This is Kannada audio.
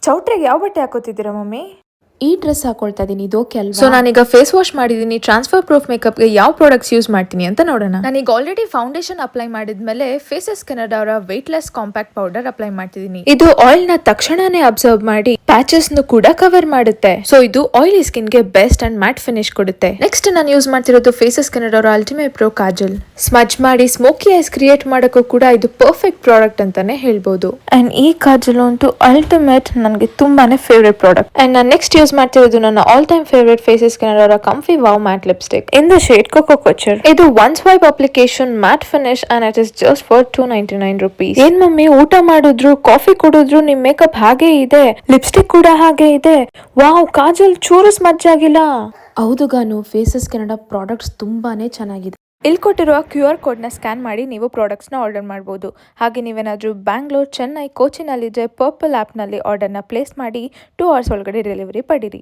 ಚೌಟ್ರಿಗೆ ಯಾವ ಬಟ್ಟೆ ಹಾಕೋತಿದ್ದೀರಾ ಮಮ್ಮಿ? ಈ ಡ್ರೆಸ್ ಹಾಕೊಳ್ತಾ ಇದೀನಿ, ಇದು ಓಕೆ ಅಲ್ವಾ? ಸೊ ನಾನೀಗ ಫೇಸ್ ವಾಶ್ ಮಾಡಿದ್ದೀನಿ. ಟ್ರಾನ್ಸ್ಫರ್ ಪ್ರೂಫ್ ಮೇಕಪ್ಗೆ ಯಾವ ಪ್ರಾಡಕ್ಟ್ಸ್ ಯೂಸ್ ಮಾಡ್ತೀನಿ ಅಂತ ನೋಡೋಣ. ನಾನೀಗ ಆಲ್ರೆಡಿ ಫೌಂಡೇಶನ್ ಅಪ್ಲೈ ಮಾಡಿದ್ಮೇಲೆ ಫೇಸಸ್ ಕೆನಡಾ ಅವರ ವೆಯ್ಟ್ಲೆಸ್ ಕಾಂಪ್ಯಾಕ್ಟ್ ಪೌಡರ್ ಅಪ್ಲೈ ಮಾಡ್ತಿದ್ದೀನಿ. ಇದು ಆಯಿಲ್ ನ ತಕ್ಷಣನೇ ಅಬ್ಸರ್ವ್ ಮಾಡಿ ಪ್ಯಾಚಸ್ ನು ಕೂಡ ಕವರ್ ಮಾಡುತ್ತೆ. ಸೊ ಇದು ಆಯಿಲಿ ಸ್ಕಿನ್ ಗೆ ಬೆಸ್ಟ್ ಅಂಡ್ ಮ್ಯಾಟ್ ಫಿನಿಶ್ ಕೊಡುತ್ತೆ. ನೆಕ್ಸ್ಟ್ ನಾನು ಯೂಸ್ ಮಾಡ್ತಿರೋದು ಫೇಸಸ್ ಕೆನಡಾ ಅವರ ಅಲ್ಟಿಮೇಟ್ ಪ್ರೋ ಕಾಜಲ್. ಸ್ಮಜ್ ಮಾಡಿ ಸ್ಮೋಕಿ ಐಸ್ ಕ್ರಿಯೇಟ್ ಮಾಡೋಕ್ಕೂ ಕೂಡ ಇದು ಪರ್ಫೆಕ್ಟ್ ಪ್ರಾಡಕ್ಟ್ ಅಂತಾನೆ ಹೇಳ್ಬೋದು. ಅಂಡ್ ಈ ಕಾಜಲ್ ಅಂತೂ ಅಲ್ಟಿಮೇಟ್ ನನಗೆ ತುಂಬಾನೇ ಫೇವ್ರೆಟ್ ಪ್ರಾಡಕ್ಟ್. ಅಂಡ್ ನಾನು ನೆಕ್ಸ್ಟ್ ಯೂಸ್ ಮಾಡ್ತಿರೋದು ನನ್ನ all time favourite Faces Canada comfy wow matte lipstick in the shade Coco Couture. ಇದು one swipe application matte finish and it is just for $299. ಏನ್ ಮಮ್ಮಿ, ಊಟ ಮಾಡಿದ್ರು ಕಾಫಿ ಕುಡಿದ್ರು ನಿಮ್ ಮೇಕಪ್ ಹಾಗೆ ಇದೆ, ಲಿಪ್ಸ್ಟಿಕ್ ಕೂಡ ಹಾಗೆ ಇದೆ. ವಾವ್, ಕಾಜಲ್ ಚೂರು ಸ್ಮಜ್ ಆಗಿಲ್ಲ. ಹೌದು ಗಾನು, ಫೇಸಸ್ ಕೆನಡಾ ಪ್ರಾಡಕ್ಟ್ಸ್ ತುಂಬಾನೇ ಚೆನ್ನಾಗಿದೆ. ಇಲ್ಲಿ ಕೊಟ್ಟಿರುವ QR ಕೋಡ್ನ ಸ್ಕ್ಯಾನ್ ಮಾಡಿ ನೀವು ಪ್ರಾಡಕ್ಟ್ಸ್ನ ಆರ್ಡರ್ ಮಾಡ್ಬೋದು. ಹಾಗೆ ನೀವೇನಾದರೂ ಬ್ಯಾಂಗ್ಳೂರ್, ಚೆನ್ನೈ, ಕೋಚಿನಲ್ಲಿದ್ದರೆ ಪರ್ಪಲ್ ಆ್ಯಪ್ನಲ್ಲಿ ಆರ್ಡರ್ನ ಪ್ಲೇಸ್ ಮಾಡಿ 2 hours ಒಳಗಡೆ ಡೆಲಿವರಿ ಪಡೀರಿ.